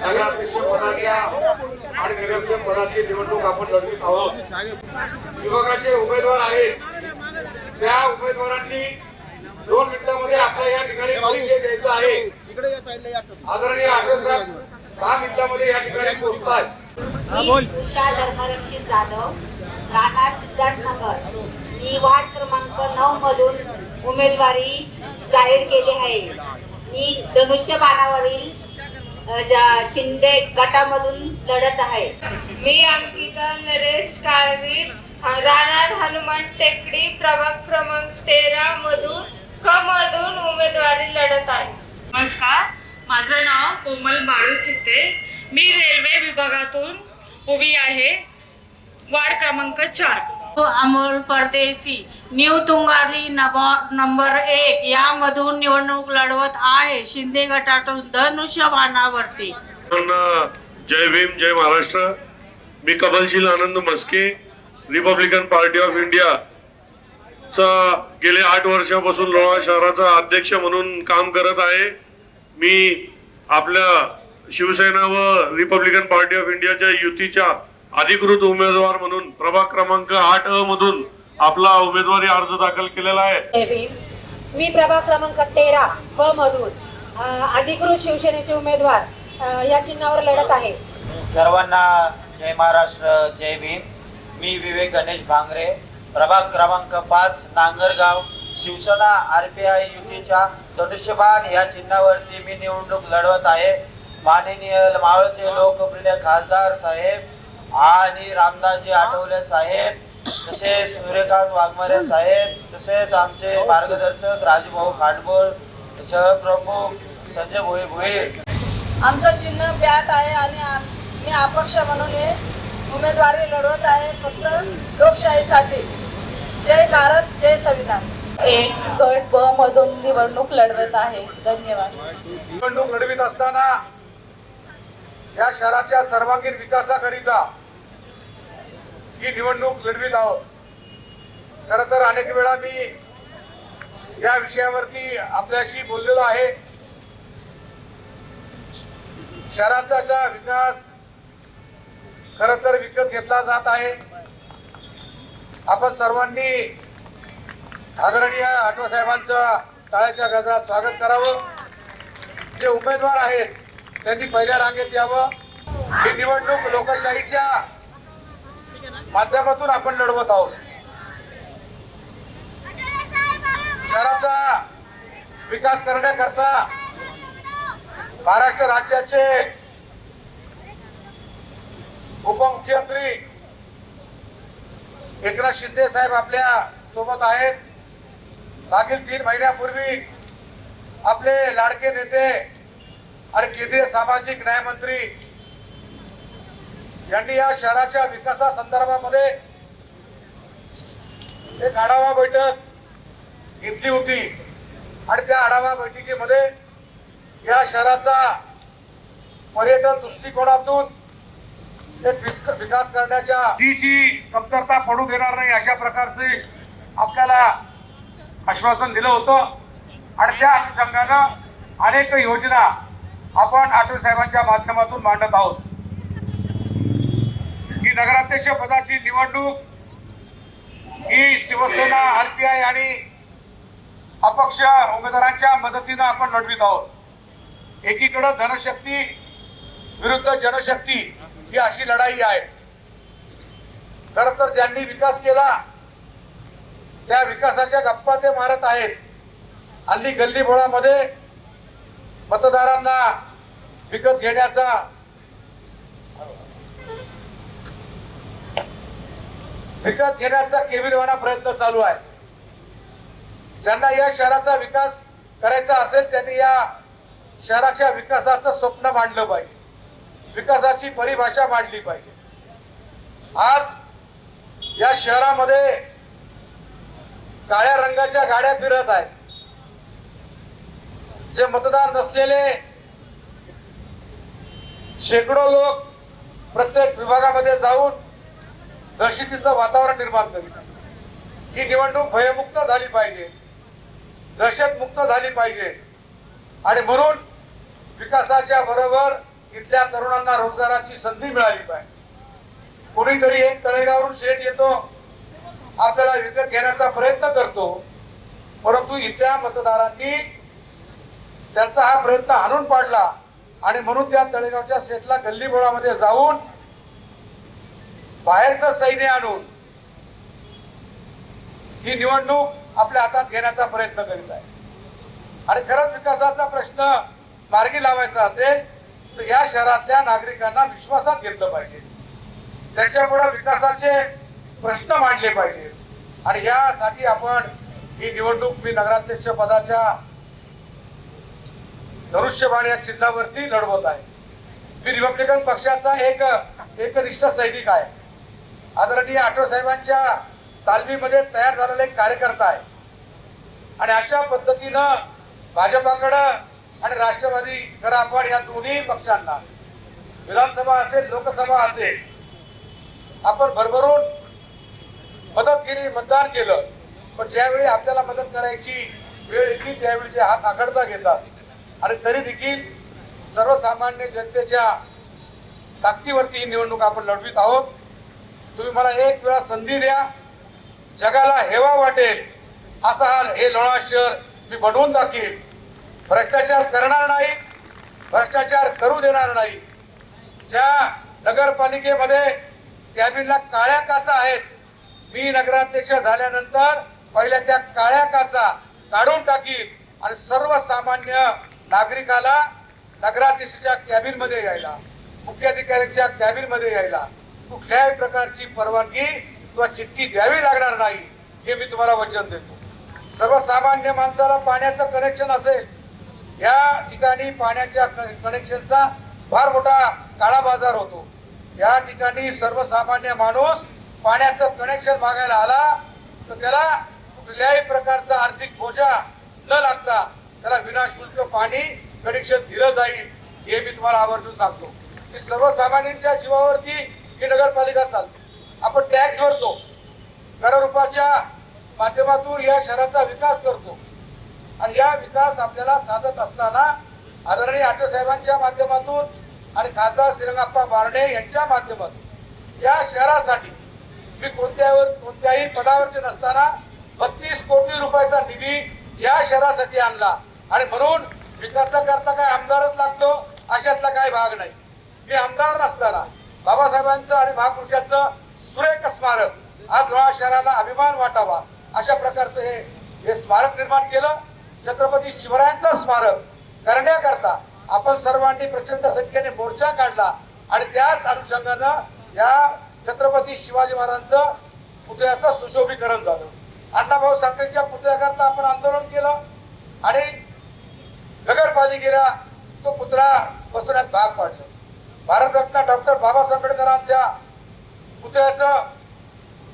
नगराध्यक्ष पदाच्या आणि नगराध्यक्ष पदाची निवडणूक आपण लढवीत आहोत। विभागाचे उमेदवार आहेत, त्या उमेदवारांनी 2 मिनिटांमध्ये आपल्या या ठिकाणी परिचय द्यायचा आहे। आदरणीय आठवले साहेब 10 मिनिटांमध्ये या ठिकाणी पोहोचतात। उषा धर्मरक्षित जाधव, राहणार सिद्धार्थनगर, मी वार्ड क्रमांक 9 मधून उमेदवारी जाहीर केली आहे। मी धनुष्यबाणावरील शिंदे गटामधून लढत आहे। मी अंकिता नरेश काळवीर, राहणार हनुमान टेकडी, प्रभाग क्रमांक 13 मधून क मधून उमेदवारी लढत आहे। नमस्कार, माझं नाव कोमल बाळू चित्ते, मी रेल्वे विभागातून उभी आहे, वार्ड क्रमांक 4। अमोल परदेशी, न्यू तुंगारी नंबर 1 यामधून निवडणूक लढवत आहे, शिंदे गटातून धनुष्यबाणावरती। जय भीम, जय महाराष्ट्र। मी Kamalsheel Anand Maske, Republican Party of India चा गेले 8 वर्षापासून लोणार शहराचा अध्यक्ष म्हणून काम करत आहे। मी आपल्या शिवसेना व रिपब्लिकन पार्टी ऑफ इंडियाच्या युतीच्या अधिकृत उमेदवार म्हणून प्रभाग क्रमांक 8 मधून आपला उमेदवारी अर्ज दाखल केलेला आहे। मी प्रभाग क्रमांक 13 क मधून अधिकृत शिवसेनेचे उमेदवार या चिन्हावर लढत आहे। सर्वांना जय महाराष्ट्र, जय भीम। मी विवेक गणेश भांगरे, प्रभाग क्रमांक 5 नांगरगाव, शिवसेना RPI युतीच्या धनुष्यबाण या चिन्हावरती मी निवडणूक लढवत आहे। माननीय मावळचे लोकप्रिय खासदार साहेब आणि रामदासजी आठवले साहेब, तसेच सूर्यकांत वाघमारे साहेब, तसेच आमचे मार्गदर्शक राजूभाऊ खांडबोळ, सहप्रमुख संजय भोईर। आमचं चिन्ह बॅट आहे आणि मी अपक्ष म्हणून हे उमेदवारी लढवत आहे, फक्त लोकशाहीसाठी। जय भारत, जय संविधान। 1 गट ब मधून निवडणूक लढवत आहे। धन्यवाद। निवडणूक लढवीत असताना या शहराच्या सर्वांगीण विकासाकरिता ही निवडणूक लढवीत आहोत। खरं तर अनेक वेळा मी या विषयावरती आपल्याशी बोललेलो आहे। शहराचा विकास खरं तर विकत घेतला जात आहे। आपण सर्वांनी आदरणीय आठवले साहेबांचं टाळ्याच्या गजरात स्वागत करावं। जे उमेदवार आहेत त्यांनी पहिल्या रांगेत यावं। ही निवडणूक लोकशाहीच्या माध्यमातून आपण लढवत आहोत। शहराचा विकास करण्याकरता महाराष्ट्र राज्याचे उपमुख्यमंत्री एकनाथ शिंदे साहेब आपल्या सोबत आहेत। मागील 3 महिन्यापूर्वी आपले लाडके नेते आणि केंद्रीय सामाजिक न्याय मंत्री यांनी या शहराच्या विकासासंदर्भामध्ये एक आढावा बैठक घेतली होती आणि त्या आढावा बैठकीमध्ये या शहराचा पर्यटन दृष्टिकोनातून एक विकास करण्याच्या जी कमतरता पडू देणार नाही अशा प्रकारचे आपल्याला आश्वासन दिलं होतं आणि त्या अनुषंगानं अनेक योजना आपण आठवले साहेबांच्या माध्यमातून मांडत आहोत। ही नगराध्यक्ष पदाची निवडणूक ही शिवसेना RPI आणि अपक्ष उमेदवारांच्या मदतीनं आपण लढवित आहोत। एकीकडे धनशक्ती विरुद्ध जनशक्ती ही अशी लढाई आहे। खरं तर ज्यांनी विकास केला त्या विकासाच्या गप्पा ते मारत आहेत। हल्ली गल्लीबोळामध्ये मतदारांना विकत घेण्याचा केविलवाणा प्रयत्न चालू आहे। ज्यांना या शहराचा विकास करायचा असेल त्यांनी या शहराच्या विकासाचं स्वप्न मांडलं पाहिजे, विकासाची परिभाषा मांडली पाहिजे। आज या शहरामध्ये काळ्या रंगाच्या गाड्या फिरत आहेत। जे मतदार नसलेले शेकडो लोक प्रत्येक विभागामध्ये जाऊन दहशतीचं वातावरण निर्माण करीत। ही निवडणूक भयमुक्त झाली पाहिजे, दहशतमुक्त झाली पाहिजे आणि म्हणून विकासाच्या बरोबर इथल्या तरुणांना रोजगाराची संधी मिळाली पाहिजे. कोणीतरी एक तळेगावरून शेठ येतो, आपल्याला विकत घेण्याचा प्रयत्न करतो, परंतु इथल्या मतदारांनी त्यांचा हा प्रयत्न हाणून पाडला आणि म्हणून त्या तळेगावच्या शेठला गल्लीबोळामध्ये जाऊन बाहेरचं सैन्य आणून ही निवडणूक आपल्या हातात घेण्याचा प्रयत्न करीत आहे. आणि खरंच विकासाचा प्रश्न मार्गी लावायचा असेल तर या शहरातल्या नागरिकांना विश्वासात घेतलं पाहिजे, त्यांच्यापुढे विकासाचे प्रश्न मांडले पाहिजे. आणि यासाठी आपण ही निवडणूक मी नगराध्यक्ष पदाच्या धनुष्यबाण या चिन्हावरती लढवत आहे. मी रिपब्लिकन पक्षाचा एकनिष्ठ सैनिक आहे. आदरणीय आठवले साहेबांच्या तालमीमध्ये तयार झालेला एक कार्यकर्ता आहे. आणि अशा पद्धतीनं भाजपाकडं आणि राष्ट्रवादी खरं आपण या दोन्ही पक्षांना विधानसभा असेल लोकसभा असेल आपण भरभरून मदत केली, मतदान केलं. पण ज्यावेळी आपल्याला मदत करायची वेळ येते त्यावेळी ते हात आखडता घेतात. आणि तरी देखील सर्वसामान्य जनतेच्या ताकदीवरती ही निवडणूक आपण लढवीत आहोत. तुम्ही मला एक वेळा संधी द्या, जगाला हेवा वाटेल असा हे लोणार शहर मी बनवून दाखवेल. भ्रष्टाचार करणार नाही, भ्रष्टाचार करू देणार नाही. ज्या नगरपालिकेमध्ये कॅबिनला काळ्या काचा आहेत, मी नगराध्यक्ष झाल्यानंतर पहिल्या त्या काळ्या काचा काढून टाकील आणि सर्वसामान्य नागरिकाला नगराध्यक्षाच्या कॅबिन मध्ये यायला, मुख्याधिकाऱ्यांच्या कॅबिन मध्ये यायला कुठल्याही प्रकारची परवानगी किंवा चिठ्ठी द्यावी लागणार नाही, हे मी तुम्हाला वचन देतो. सर्वसामान्य माणसाला पाण्याचं कनेक्शन असेल, या ठिकाणी पाण्याच्या कनेक्शनचा फार मोठा काळा बाजार होतो. या ठिकाणी सर्वसामान्य माणूस पाण्याचं कनेक्शन मागायला आला तर त्याला कुठल्याही प्रकारचा आर्थिक बोजा न लागता त्याला विनाशुल्क पाणी कनेक्शन दिलं जाईल, हे मी तुम्हाला आवर्जून सांगतो. की सर्वसामान्यांच्या जीवावरती ही नगरपालिका चालते. आपण टॅक्स भरतो, कररूपाच्या माध्यमातून या शहराचा विकास करतो. आणि या विकास आपल्याला साधत असताना आदरणीय आठवले साहेबांच्या माध्यमातून आणि खासदार श्रीरंगाप्पा बारणे यांच्या माध्यमातून या शहरासाठी मी कोणत्याही पदावरती नसताना 32 कोटी रुपयाचा निधी या शहरासाठी आणला. आणि म्हणून विकासाकरता काय आमदारच लागतो अशातला काही भाग नाही. मी आमदार नसताना बाबासाहेबांचं आणि महापुरुषांचं सुरेख स्मारक आज लोणार शहराला अभिमान वाटावा अशा प्रकारचं हे स्मारक निर्माण केलं. छत्रपती शिवरायांचं स्मारक करण्याकरता आपण सर्वांनी प्रचंड संख्येने मोर्चा काढला आणि त्याच अनुषंगानं या छत्रपती शिवाजी महाराजांचं पुतळ्याचं सुशोभीकरण झालं. अण्णाभाऊ साठेंच्या पुतळ्याकरता आपण आंदोलन केलं आणि नगरपालिकेला तो पुतळा बसवण्यात भाग पाडलं. भारतरत्न डॉक्टर बाबासाहेब आंबेडकरांच्या पुतळ्याचं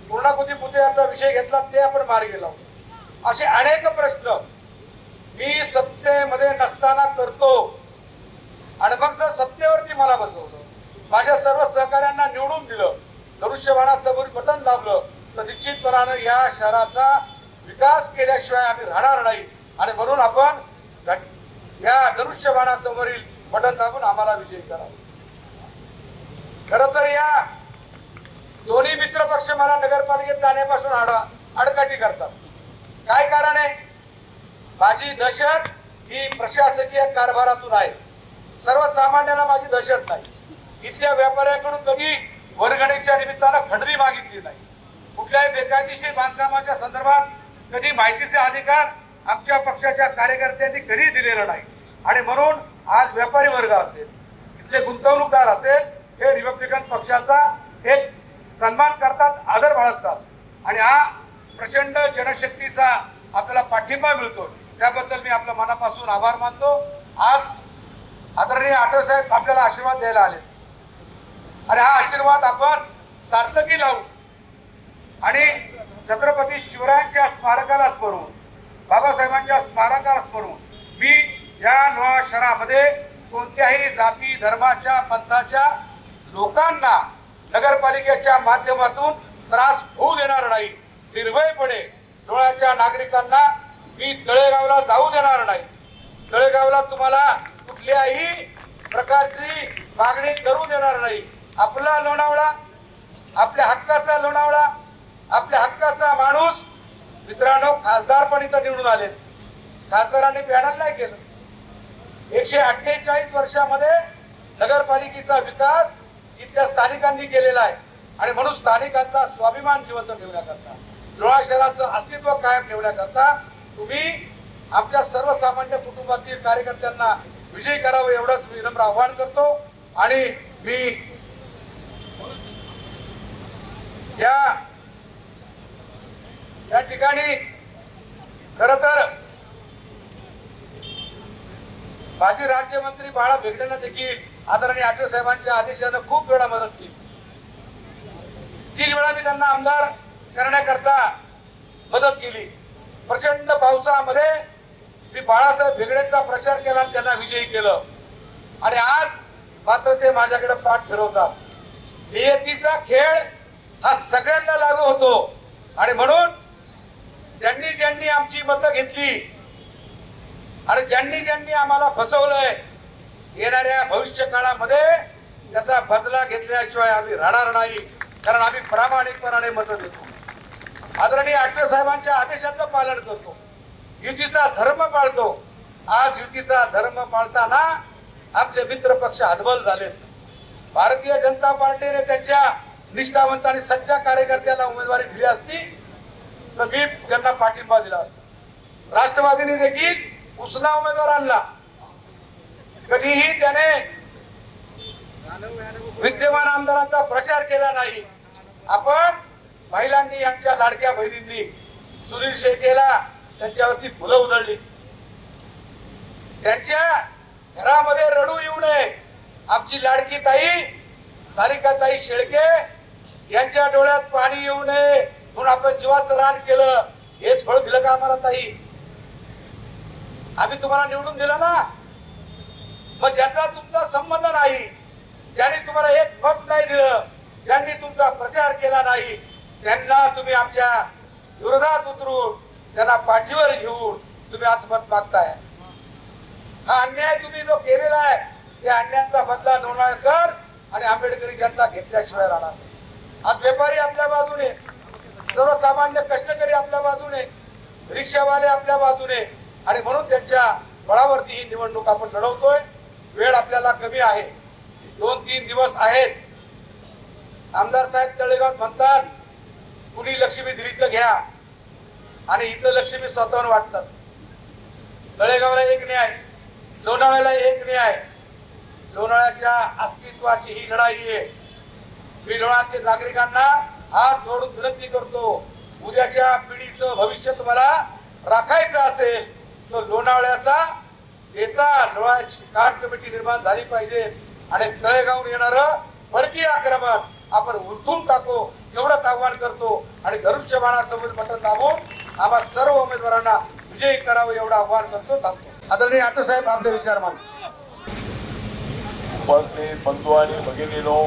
पूर्णाकृती पुतळ्याचा विषय घेतला, ते आपण मार्गी लावलो. असे अनेक प्रश्न मी सत्तेमध्ये नसताना करतो आणि मग जर सत्तेवरती मला बसवलं, माझ्या सर्व सहकाऱ्यांना निवडून दिलं, धनुष्यबाणासमोर बटन दाबलं तर निश्चितपणानं या शहराचा विकास केल्याशिवाय आम्ही राहणार नाही. आणि म्हणून आपण या धनुष्यबाणासमोरील बटन दाबून आम्हाला विजयी करावं. खरं तर या दोन्ही मित्र पक्ष मला नगरपालिकेत जाण्यापासून आडकाठी करतात. काय कारण आहे? माझी दहशत ही प्रशासकीय कारभारातून आहे. सर्वसामान्याला माझी दहशत नाही. इथल्या व्यापाऱ्याकडून कधी वर्गणीच्या निमित्तानं खंडणी मागितली नाही. कुठल्याही बेकायदेशीर बांधकामाच्या संदर्भात कधी माहितीचे अधिकार आमच्या पक्षाच्या कार्यकर्त्यांनी कधी दिलेला नाही. आणि म्हणून आज व्यापारी वर्ग असेल, इथले गुंतवणूकदार असेल, हे रिपब्लिकन पक्षाचा एक सन्मान करतात, आदर बाळगतात. आणि हा प्रचंड जनशक्तीचा आपल्याला पाठिंबा मिळतो, त्याबद्दल मी आपल्या मनापासून आभार मानतो. आज आदरणीय आठवले साहेब आपल्याला आशीर्वाद द्यायला आले आणि हा आशीर्वाद आपण सार्थकी लावू आणि छत्रपती शिवरायांच्या स्मारकाला स्मरून, बाबासाहेबांच्या स्मारकाला स्मरून मी या लोणार शहरामध्ये कोणत्याही जाती धर्माच्या पंथाच्या लोकांना नगरपालिकेच्या माध्यमातून त्रास होऊ देणार नाही. निर्भयपणे लोणारच्या नागरिकांना मी तळेगावला जाऊ देणार नाही. तळेगावला तुम्हाला कुठल्याही प्रकारची मागणी करू देणार नाही. आपला लोणावळा, आपल्या हक्काचा लोणावळा, आपल्या हक्काचा माणूस. मित्रांनो, खासदार पण इथं निवडून आले. खासदारांनी पॅनल नाही केलं. 148 वर्षामध्ये नगरपालिकेचा विकास इथल्या स्थानिकांनी केलेला आहे आणि म्हणून स्थानिकांचा स्वाभिमान जिवंत ठेवण्याकरता, लोणावळा शहराचं अस्तित्व कायम ठेवण्याकरता तुम्ही आमच्या सर्वसामान्य कुटुंबातील कार्यकर्त्यांना विजयी करावं एवढंच विनम्र आवाहन करतो. आणि मी या ठिकाणी खर तर माजी राज्यमंत्री बाळा भेगडेंना देखील आदरणीय आठवले साहेबांच्या आदेशानं खूप वेळा मदत केली. 3 वेळा मी त्यांना आमदार करण्याकरता मदत केली. प्रचंड पावसामध्ये मी बाळासाहेब भेगडेंचा प्रचार केला आणि त्यांना विजयी केलं. आणि आज मात्र ते माझ्याकडे पाठ फिरवतात. नियतीचा खेळ हा सगळ्यांना लागू होतो आणि म्हणून ज्यांनी ज्यांनी आमची मतं घेतली आणि ज्यांनी ज्यांनी आम्हाला फसवलंय, येणाऱ्या भविष्य काळामध्ये त्याचा बदला घेतल्याशिवाय आम्ही राहणार नाही. कारण आम्ही प्रामाणिकपणाने मतं देतो. आदरणीय आठवले साहेबांच्या आदेशाचं पालन करतो. युतीचा धर्म पाळतो. आज युतीचा धर्म पाळताना आमचे मित्र पक्ष हतबल झाले. भारतीय जनता पार्टीने त्यांच्या निष्ठावंत आणि सच्चा कार्यकर्त्याला उमेदवारी दिली असती तर मी त्यांना पाठिंबा दिला असता. राष्ट्रवादीने देखील उसना उमेदवार आणला. कधीही त्याने विद्यमान आमदारांचा प्रचार केला नाही. आपण महिलांनी, आमच्या लाडक्या बहिणींनी सुनील शेळकेला त्यांच्यावरती फुलं उधळली. त्यांच्या घरामध्ये रडू येऊ नये. आमची लाडकी ताई सारिकाताई शेळके यांच्या डोळ्यात पाणी येऊ नये म्हणून आपण जीवाचं रान केलं. हेच फळ दिलं का आम्हाला ताई? आम्ही तुम्हाला निवडून दिलं ना. मग ज्याचा तुमचा संबंध नाही, ज्यांनी तुम्हाला एक मत नाही दिलं, ज्यांनी तुमचा प्रचार केला नाही, त्यांना तुम्ही आमच्या विरोधात उतरून त्यांना पाठीवर घेऊन तुम्ही आज मत मागताय. हा अन्याय तुम्ही जो केलेला आहे त्या अन्यायाचा बदला लोणावळेकर आणि आंबेडकरी जनता घेतल्याशिवाय राहणार नाही. आज व्यापारी आपल्या बाजूने, सर्वसामान्य कष्टकरी आपल्या बाजूने, रिक्षावाले आपल्या बाजूने आणि म्हणून त्यांच्या बळावरती ही निवडणूक आपण लढवतोय. वेळ आपल्याला कमी आहे. 2-3 दिवस आहेत. आमदार साहेब तळेगावात म्हणतात कुणी लक्ष्मी दिली तर घ्या आणि इथं लक्ष्मी स्वतःहून वाटतात. तळेगावला एक न्याय, लोणावळ्याला एक न्याय. लोणावळ्याच्या अस्तित्वाची ही लढाई आहे. मी लोणावळ्यातील नागरिकांना हात जोडून विनंती करतो, उद्याच्या पिढीचं भविष्य तुम्हाला राखायचं असेल तर लोणावळ्याचा लोणावळ्याची काट कमिटी निर्माण झाली पाहिजे आणि तळेगावून येणारं परकीय आक्रमण आपण उलथून टाकू एवढंच आव्हान करतो. आणि धनुष्यबाणासमोर बटन दाबून आम्हा सर्व उमेदवारांना विजयी करावं एवढं आव्हान करतो. थांबतो. आदरणीय आठवले साहेब आपले विचार मांडतो. उपस्थित बंधू आणि भगिनीनो,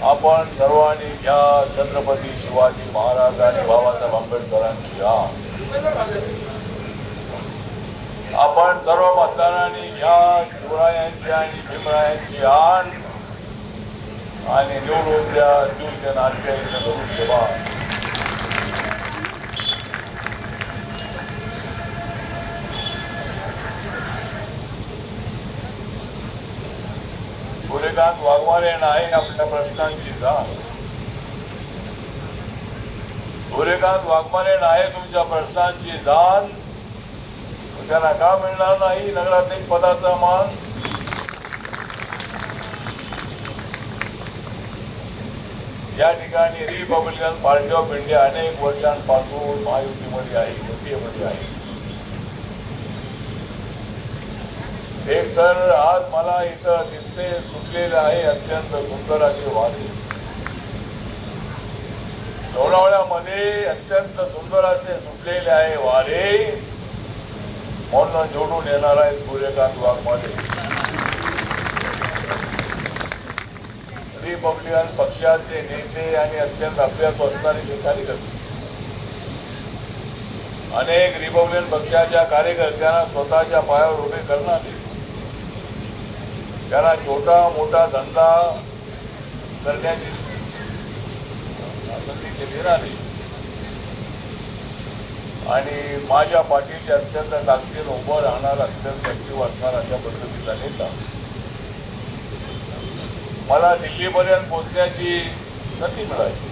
आपण सर्वांनी या छत्रपती शिवाजी महाराज आणि बाबासाहेब आंबेडकरांची आपण सर्व मतदारांनी या शिवरायांची आणि भीमरायांची आण आणि निवडून द्या शिवसेना आरपीआयचं धनुष्यबाण. सूर्यकांत वाघमारे नाही आपल्या प्रश्नांची जाण. सूर्यकांत वाघमारे नाही तुमच्या प्रश्नांची जाण. त्यांना का मिळणार नाही नगराध्यक्ष पदाचा मान? या ठिकाणी रिपब्लिकन पार्टी ऑफ इंडिया अनेक वर्षांपासून महायुतीमध्ये आहे, युतीमध्ये आहे. एक तर आज मला इथं दिसते सुटलेले आहे अत्यंत सुंदर असे वारे. लोणावळ्यामध्ये अत्यंत सुंदर असे सुटलेले आहे वारे म्हणून जोडून येणार आहेत सूर्यकांत वाघमारे. रिपब्लिकन पक्षाचे नेते आणि अत्यंत अभ्यास असणारे जे कार्यकर्ते, अनेक रिपब्लिकन पक्षाच्या कार्यकर्त्यांना स्वतःच्या पायावर उभे करणारे त्यांना छोटा मोठा धंदा करण्याची संधी ते देणारे आणि माझ्या पाठीशी अत्यंत ताकदीने उभं राहणार, अत्यंत ऍक्टिव्ह असणार अशा पद्धतीचा नेता. मला दिल्लीपर्यंत पोहोचण्याची संधी मिळाली.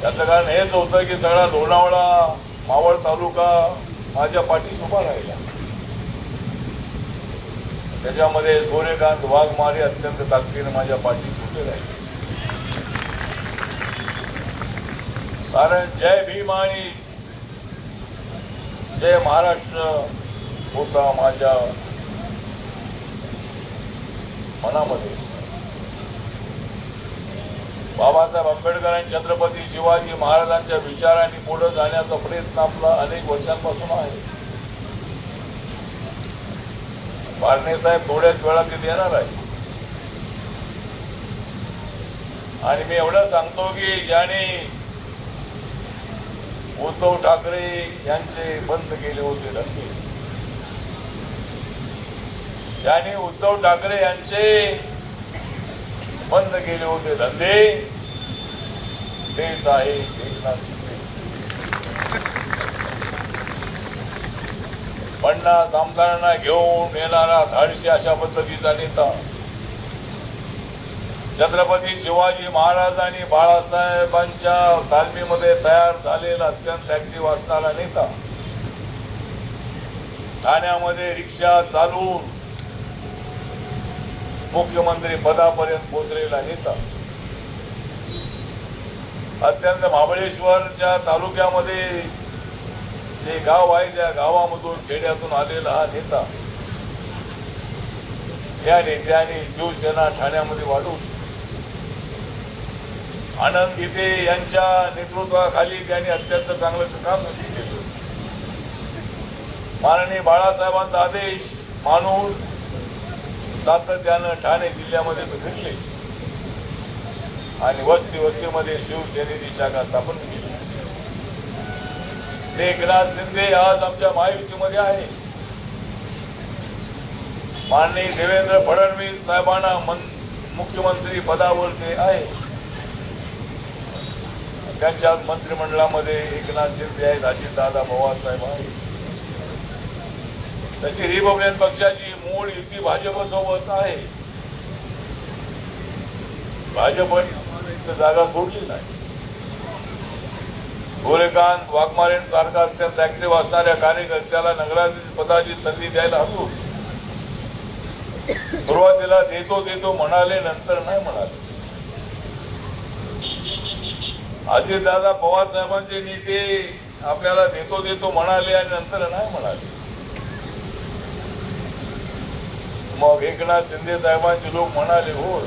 त्याचं कारण हेच होतं की सगळा लोणावळा मावळ तालुका माझ्या पाठीशी उभा राहिला. त्याच्यामध्ये गोरेकांत वाघमारे अत्यंत ताकदीने माझ्या पाठीशी उभे राहिले. कारण जय भीम आणि जय महाराष्ट्र होता माझ्या मनामध्ये. बाबासाहेब आंबेडकर आणि छत्रपती शिवाजी महाराजांच्या विचारांनी पुढे जाण्याचा प्रयत्न आपला अनेक वर्षांपासून आहे. बारणे साहेब थोड्याच वेळात तिथे येणार आहे आणि मी एवढं सांगतो की ज्याने उद्धव ठाकरे यांचे बंद केले होते धंदे, ज्याने उद्धव ठाकरे यांचे बंद केले होते धंदे, तेच आहे एकनाथ शिंदे. 50 आमदारांना घेऊन येणारा धाडशी अशा पद्धतीचा नेता, छत्रपती शिवाजी महाराज आणि बाळासाहेबांच्या तालमीमध्ये तयार झालेला अत्यंत ऍक्टिव्ह असणारा नेता, ठाण्यामध्ये रिक्षा चालवून मुख्यमंत्री पदापर्यंत पोहोचलेला नेता, अत्यंत महाबळेश्वरच्या तालुक्यामध्ये जे गाव आहे त्या गावामधून खेड्यातून आलेला हा नेता. या नेत्याने शिवसेना ठाण्यामध्ये वाढवली. आनंद गीते यांच्या नेतृत्वाखाली त्यांनी अत्यंत चांगलं काम केलं. माननीय बाळासाहेबांचा आदेश मानून सातत्यानं ठाणे जिल्ह्यामध्ये फिरले आणि वस्तीमध्ये शिवसेनेची शाखा स्थापन केली. एकनाथ शिंदे आज आमच्या महायुतीमध्ये आहे. माननीय देवेंद्र फडणवीस साहेबांना मुख्यमंत्री पदावर ते आहे. त्यांच्या मंत्रिमंडळामध्ये एकनाथ शिंदे आहेत, अजितदादा पवार साहेब आहेत. त्याची रिपब्लिकन पक्षाची मूळ युती भाजपसोबत आहे. भाजपने जागा सोडली नाही. गोरेकांत वाघमारेंसारखा अत्यंत ऍक्टिव्ह असणाऱ्या कार्यकर्त्याला नगराध्यक्ष पदाची संधी द्यायला हवी होती. सुरुवातीला देतो म्हणाले, नंतर नाही म्हणाले. अजितदादा पवार साहेबांचे नेते आपल्याला देतो म्हणाले आणि नंतर नाही म्हणाले. मग एकनाथ शिंदे साहेबांचे लोक म्हणाले, हो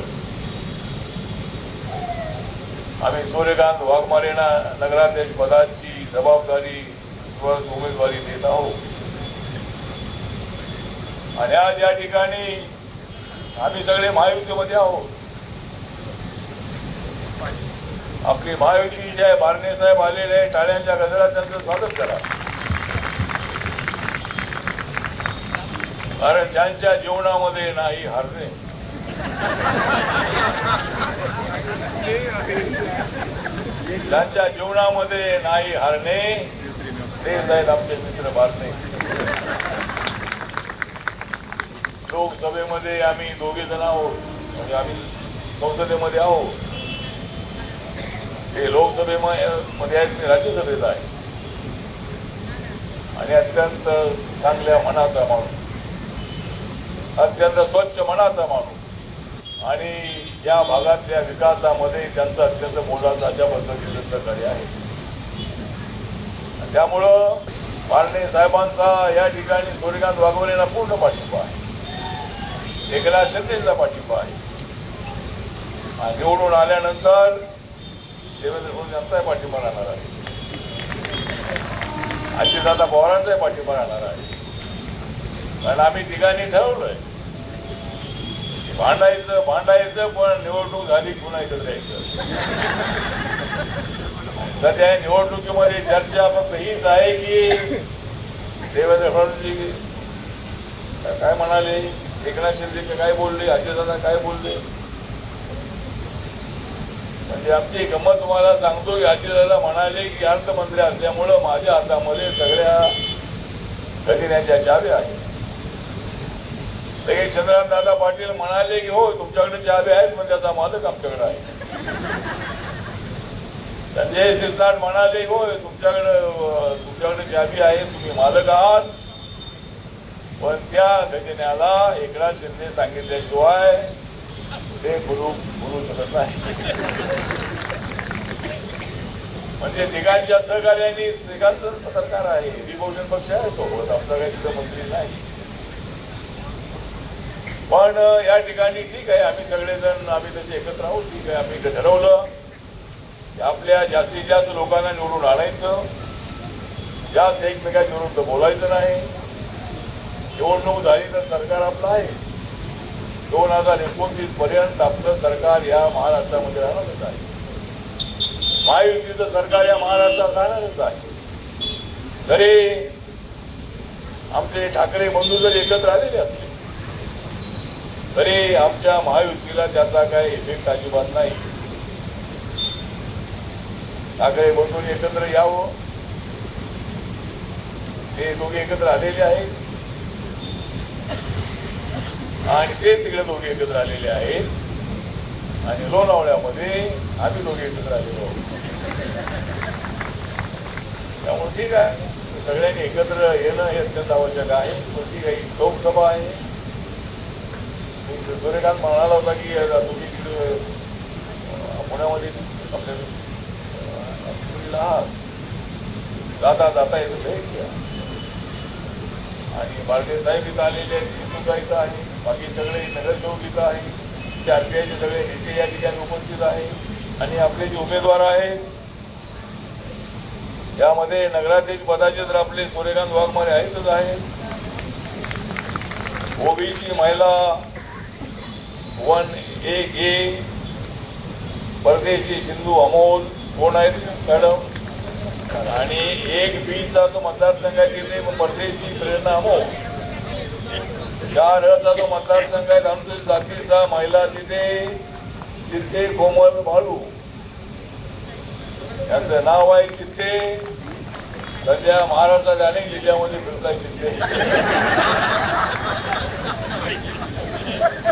आम्ही सूर्यकांत वाघमारेंना नगराध्यक्ष पदाची जबाबदारी उमेदवारी देत आहोत. आणि आज या ठिकाणी आम्ही सगळे महायुतीमध्ये आहोत. आपली महायुती जी आहे, बारणे साहेब आलेले आहे, टाळ्यांच्या गजरात त्यांचं स्वागत करा. कारण ज्यांच्या जीवनामध्ये नाही हारणे, ज्यांच्या जीवनामध्ये नाही हारणे तेच आहेत आमचे मित्र बारणे. लोकसभेमध्ये आम्ही दोघे जण आहोत, म्हणजे आम्ही संसदेमध्ये आहोत. हे लोकसभेमध्ये आहेत, मी राज्यसभेत आहे. आणि अत्यंत चांगल्या मनाचा माणूस, अत्यंत स्वच्छ मनाचा माणूस आणि या भागातल्या विकासामध्ये त्यांचं अत्यंत मोलाचं अशा पद्धतीचं सहकार्य आहे. त्यामुळं बारणे साहेबांचा या ठिकाणी सूर्यकांत वाघमारेंना पूर्ण पाठिंबा आहे. एकनाथ शिंदेचा पाठिंबा आहे. आणि निवडून आल्यानंतर देवेंद्र फडणवीस यांचाही पाठिंबा राहणार आहे. अजितदादा पवारांचाही पाठिंबा राहणार आहे. कारण आम्ही ठिकाणी ठरवलंय भांडायचं पण निवडणूक झाली पुन्हा इकडे जायचं. सध्या निवडणुकीमध्ये चर्चा फक्त हीच आहे की देवेंद्र फडणवीस काय म्हणाले, एकनाथ शिंदे काय बोलले, अजितदादा काय बोलले. म्हणजे आमची गंमत तुम्हाला सांगतो की अजितदादा म्हणाले की अर्थमंत्री असल्यामुळं माझ्या हातामध्ये सगळ्या खजिन्याच्या चाव्या आहेत. लगेच चंद्रकांत दादा पाटील म्हणाले की हो तुमच्याकडे चाव्या आहेत पण त्याचा मालक आमच्याकडे आहे. संजय शिरसाट म्हणाले हो तुमच्याकडे चावी आहे, तुम्ही मालक आहात, पण त्या खजिन्याला एकनाथ शिंदे सांगितल्याशिवाय ते बोलू शकत नाही. म्हणजे तिघांच्या सहकार्याने तिघांचं सरकार आहे. रिपब्लिकन पक्ष आहे सोबत, आमचा काही तिथं मंत्री नाही. पण या ठिकाणी ठीक आहे, आम्ही सगळेजण आम्ही तसे एकत्र आहोत. ठीक आहे, आम्ही ठरवलं की आपल्या जास्तीत जास्त लोकांना निवडून आणायचं, जास्त एकमेकांच्या विरुद्ध बोलायचं नाही. निवडणूक झाली तर सरकार आपलं आहे. 2029 पर्यंत आपलं सरकार या महाराष्ट्रामध्ये राहणारच आहे. महायुतीचं सरकार या महाराष्ट्रात राहणारच आहे. जरी आमचे ठाकरे बंधू जरी एकत्र आलेले असले तरी आमच्या महायुतीला त्याचा काही इफेक्ट अजिबात नाही. ठाकरे बंधूंनी एकत्र यावं, ते दोघे एकत्र आलेले आहेत आणि ते तिकडे दोघे एकत्र आलेले आहेत आणि लोणावळ्यामध्ये आम्ही दोघे एकत्र आलेलो आहोत. त्यामुळे ठीक आहे, सगळ्यांनी एकत्र येणं हे अत्यंत आवश्यक आहे. पण ठीक आहे, लोकसभा आहे. सूर्यकांत म्हणाला होता की तुम्ही तिकडे पुण्यामध्ये आपल्या जाता जाता येतो भेट घ्या. आणि बार्डे साहेब इथं आलेले आहेत, इथं आहे, बाकी सगळे नगरसेवक इथं आहे, RPIचे सगळे नेते या ठिकाणी उपस्थित आहे. आणि आपले जे उमेदवार आहेत यामध्ये नगराध्यक्ष पदाचे तर आपले सूर्यकांत वाघमारे आहेतच आहेत. OBC महिला 1A परदेशी सिंधू अमोल कोण आहेत मॅडम, आणि 1B चा तो मतदारसंघ आहे तिथे परदेशी प्रेरणा अमोल. 4चा जो मतदारसंघ आहे अनुसूचित जातीचा महिला तिथे चित्ते कोमल बाळू, यांचं नाव आहे चित्ते. सध्या महाराष्ट्रात अनेक जिल्ह्यामध्ये फिरताय चित्ते.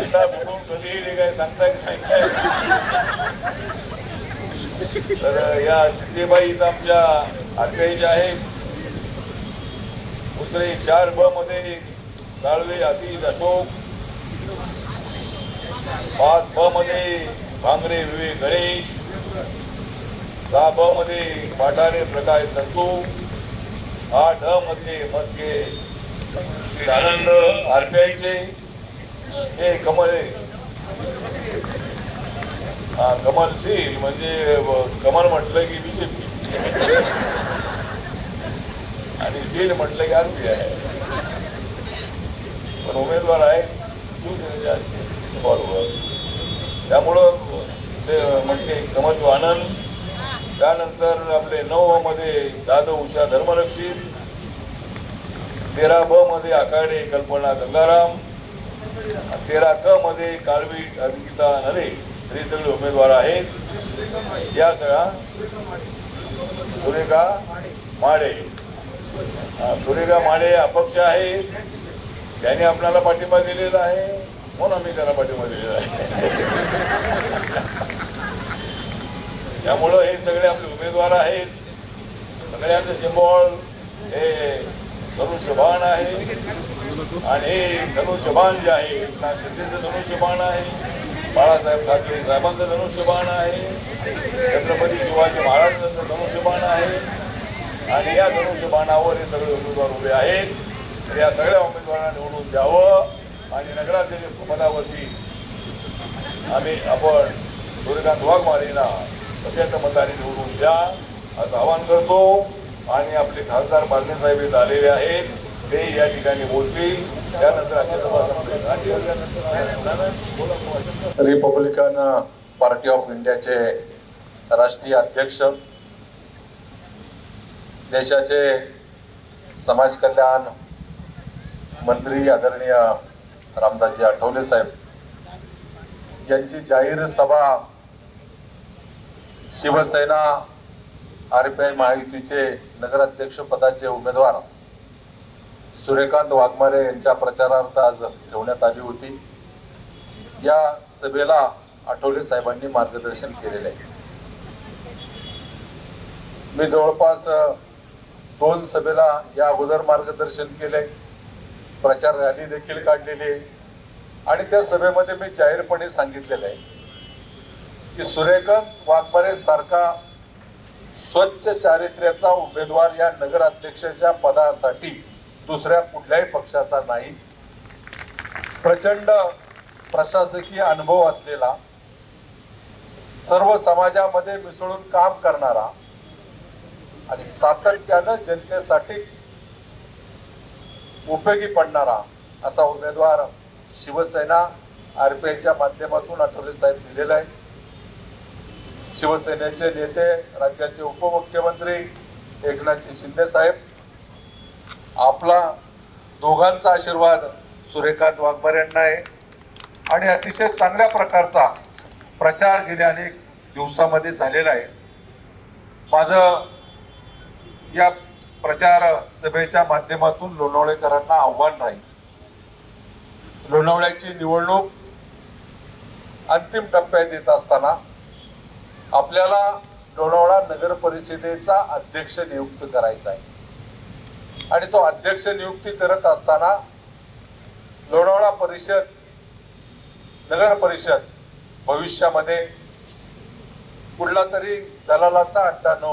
कुठून कधी काय सांगताय सांगितलंय. तर या चित्तेबाईच आमच्या RPIच्या आहेत. दुसरे 4B मध्ये साळवे अतिश अशोक, 5B मध्ये भांगरे विवेक गणेश, 6B मध्ये पाठारे प्रकाश संतू, 8D मध्ये मस्के श्री आनंद RPIचे. हे कमल कमलशील म्हणजे कमल म्हटलं की BJP आणि शील म्हटलं की RPI आहे. पण उमेदवार आहे बरोबर. त्यामुळं म्हणजे कमल आनंद. त्यानंतर आपले 9 मध्ये जाधव उषा धर्मरक्षित, 13B मध्ये आखाडे कल्पना गंगाराम, 13K मध्ये काळवी अंकिता नले. हे सगळे उमेदवार आहेत. या सगळ्या सुरेखा माडे, सुरेखा माडे अपक्ष आहेत. त्यांनी आपल्याला पाठिंबा दिलेला आहे म्हणून आम्ही त्याला पाठिंबा दिलेला आहे. त्यामुळं हे सगळे आपले उमेदवार आहेत. सगळ्यांचं सिंबॉल हे धनुष्यबाण आहे आणि हे धनुष्यबाण जे आहे एकनाथ शिंदेचं धनुष्यबाण आहे, बाळासाहेब ठाकरे साहेबांचं धनुष्यबाण आहे, छत्रपती शिवाजी महाराजांचं धनुष्यबाण आहे. आणि या धनुष्यबाणावर हे सगळे उमेदवार उभे आहेत. तर या सगळ्या उमेदवारांना निवडून द्यावं आणि नगराध्यक्ष पदावरती आपण सूर्यकांत वाघमारेंना प्रचंड मताने निवडून द्या असं आवाहन करतो. आणि आपले खासदार बारणे साहेब इथं आलेले आहेत, ते या ठिकाणी बोलतील. त्यानंतर रिपब्लिकन पार्टी ऑफ इंडियाचे राष्ट्रीय अध्यक्ष, देशाचे समाज कल्याण मंत्री आदरणीय रामदासजी आठवले साहेब यांची जाहीर सभा शिवसेना RPI महायुतीचे नगराध्यक्ष पदाचे उमेदवार सूर्यकांत वाघमारे यांच्या प्रचारार्थ आज ठेवण्यात आली होती. या सभेला आठवले साहेबांनी मार्गदर्शन केलेले आहे. मी जवळपास 2 सभेला या अगोदर मार्गदर्शन केले, प्रचार रॅली देखील काढलेली आहे आणि त्या सभेमध्ये मी जाहीरपणे सांगितलेलं आहे की सूर्यकांत वाघमारे सारखा स्वच्छ चारित्र्याचा उमेदवार या नगराध्यक्षाच्या पदासाठी दुसऱ्या कुठल्याही पक्षाचा नाही. प्रचंड प्रशासकीय अनुभव असलेला, सर्व समाजामध्ये मिसळून काम करणारा आणि सातत्यानं जनतेसाठी उपयोगी पडणारा असा उमेदवार शिवसेना RPIच्या माध्यमातून आठवले साहेब दिलेला आहे. शिवसेनेचे नेते, राज्याचे उपमुख्यमंत्री एकनाथजी शिंदे साहेब, आपला दोघांचा आशीर्वाद सूर्यकांत वाघमारे यांना आहे आणि अतिशय चांगल्या प्रकारचा प्रचार गेल्या अनेक दिवसामध्ये झालेला आहे. माझं या प्रचार सभेच्या माध्यमातून लोणावळेकरांना आव्हान राहील. लोणावळ्याची निवडणूक अंतिम टप्प्यात येत असताना आपल्याला लोणावळा नगर परिषदेचा अध्यक्ष नियुक्त करायचा आहे आणि तो अध्यक्ष नियुक्ती करत असताना लोणावळा परिषद, नगर परिषद भविष्यामध्ये कुठला तरी दलालाचा अड्डा न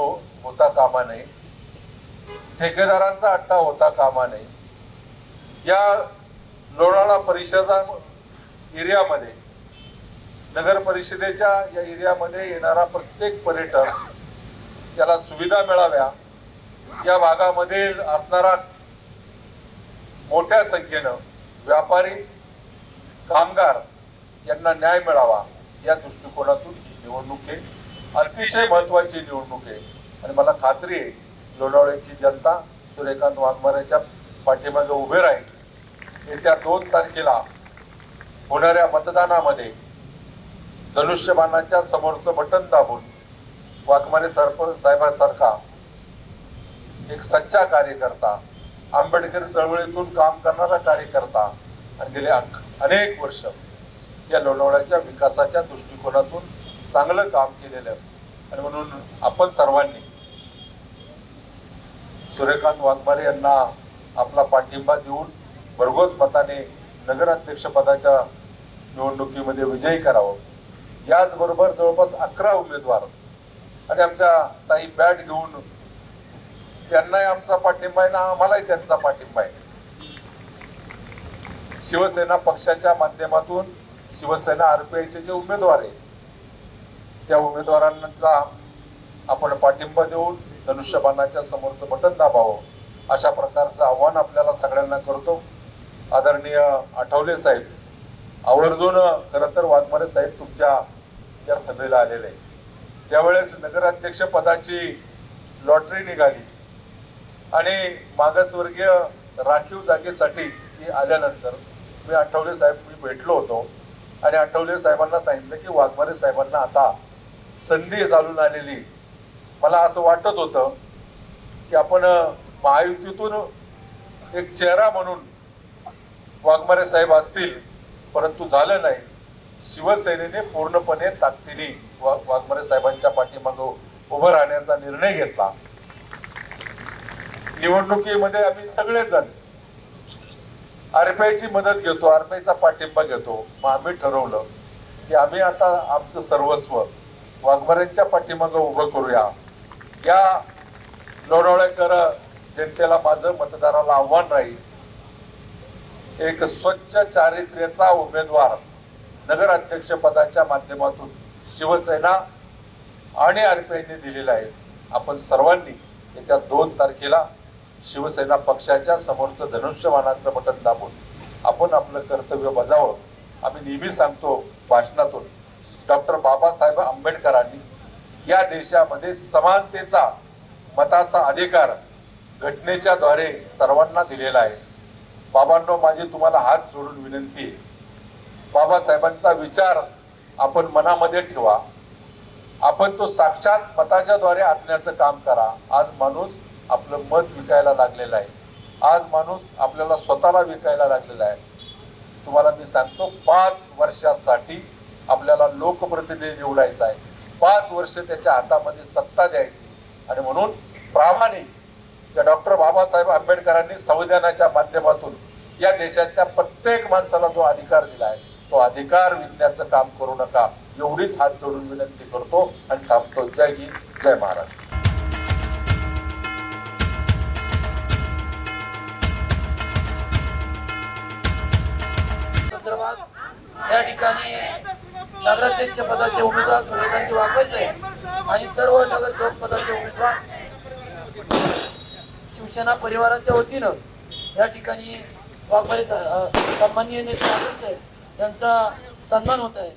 होता कामा नये, ठेकेदारांचा अड्डा होता कामा नये. या लोणावळा परिषदा एरियामध्ये, नगर परिषदेच्या या एरियामध्ये येणारा प्रत्येक पर्यटक त्याला सुविधा मिळाव्या, या भागामध्ये असणारा मोठ्या संख्येनं व्यापारी, कामगार यांना न्याय मिळावा, या दृष्टिकोनातून निवडणूक आहे. अतिशय महत्वाची निवडणूक आहे आणि मला खात्री आहे लोणावळ्याची जनता सूर्यकांत वाघमारेच्या पाठीमागे उभे राहील. येत्या 2 तारखेला होणाऱ्या मतदानामध्ये धनुष्यबाणाच्या समोरचं बटन दाबून वाघमारे साहेबांसारखा एक सच्चा कार्यकर्ता, आंबेडकर चळवळीतून काम करणारा कार्यकर्ता आणि गेले अनेक वर्ष या लोणावळ्याच्या विकासाच्या दृष्टिकोनातून चांगलं काम केलेलं आहे आणि म्हणून आपण सर्वांनी सूर्यकांत वाघमारे यांना आपला पाठिंबा देऊन भरघोस मताने नगराध्यक्ष पदाच्या निवडणुकीमध्ये विजयी करावं. याचबरोबर जवळपास 11 उमेदवार आणि आमच्या ताई बॅट घेऊन त्यांनाही आमचा पाठिंबा आहे ना आम्हालाही त्यांचा पाठिंबा आहे. शिवसेना पक्षाच्या माध्यमातून शिवसेना RPIचे जे उमेदवार आहे त्या उमेदवारांचा आपण पाठिंबा देऊन धनुष्यबाणाच्या समोरचं बटन दाबावं, अशा प्रकारचं आव्हान आपल्याला सगळ्यांना करतो. आदरणीय आठवले साहेब, आवर्जून खरं तर वाघमारे साहेब तुमच्या या सभेला आलेले आहे. ज्यावेळेस नगराध्यक्ष पदाची लॉटरी निघाली आणि मागासवर्गीय राखीव जागेसाठी ती आल्यानंतर मी आठवले साहेब भेटलो होतो आणि आठवले साहेबांना सांगितलं की वाघमारे साहेबांना आता संधी चालून आलेली. मला असं वाटत होतं की आपण महायुतीतून एक चेहरा म्हणून वाघमारे साहेब असतील, परंतु झालं नाही. शिवसेनेने पूर्णपणे ताकदीने वाघमारे साहेबांच्या पाठीमागे उभं राहण्याचा निर्णय घेतला. निवडणुकीमध्ये आम्ही सगळेजण RPIची मदत घेतो, RPIचा पाठिंबा घेतो. मग आम्ही ठरवलं की आम्ही आता आमचं सर्वस्व वाघमारेंच्या पाठीमागे उभं करूया. या लोणावळेकर जनतेला माझं मतदाराला आव्हान राहील, एक स्वच्छ चारित्र्याचा उमेदवार नगराध्यक्ष पदाच्या माध्यमातून शिवसेना आणि RPIने दिलेला आहे. आपण सर्वांनी येत्या 2 तारखेला शिवसेना पक्षाच्या समोरचं धनुष्यबाणाचं बटन दाबून आपण आपलं कर्तव्य बजावं. आम्ही नेहमी सांगतो भाषणातून, डॉक्टर बाबासाहेब आंबेडकरांनी या देशामध्ये समानतेचा, मताचा अधिकार घटनेच्या द्वारे सर्वांना दिलेला आहे. बाबांनो, माझी तुम्हाला हात जोडून विनंती आहे, बाबासाहेबांचा विचार आपण मनामध्ये ठेवा. आपण तो साक्षात मताच्या द्वारे आणण्याचं काम करा. आज माणूस आपलं मत विकायला लागलेला आहे. आज माणूस आपल्याला स्वतःला विकायला लागलेला आहे. तुम्हाला मी सांगतो, 5 वर्षासाठी आपल्याला लोकप्रतिनिधी निवडायचा आहे. 5 वर्ष त्याच्या हातामध्ये सत्ता द्यायची. आणि म्हणून प्रामाणिक त्या डॉक्टर बाबासाहेब आंबेडकरांनी संविधानाच्या माध्यमातून या देशातल्या प्रत्येक माणसाला जो अधिकार दिला आहे, तो अधिकार विकण्याचं काम करू नका, एवढीच हात जोडून विनंती करतो आणि थांबतो. जय हिंद, जय महाराष्ट्र. संदर्भात या ठिकाणी नगराध्यक्ष पदाचे उमेदवार सूर्यकांत वाघमारे आणि सर्व नगरसेवक पदाचे उमेदवार शिवसेना परिवाराच्या वतीनं या ठिकाणी वाघमारे सन्माननीय नेते यांचा सन्मान होत आहे.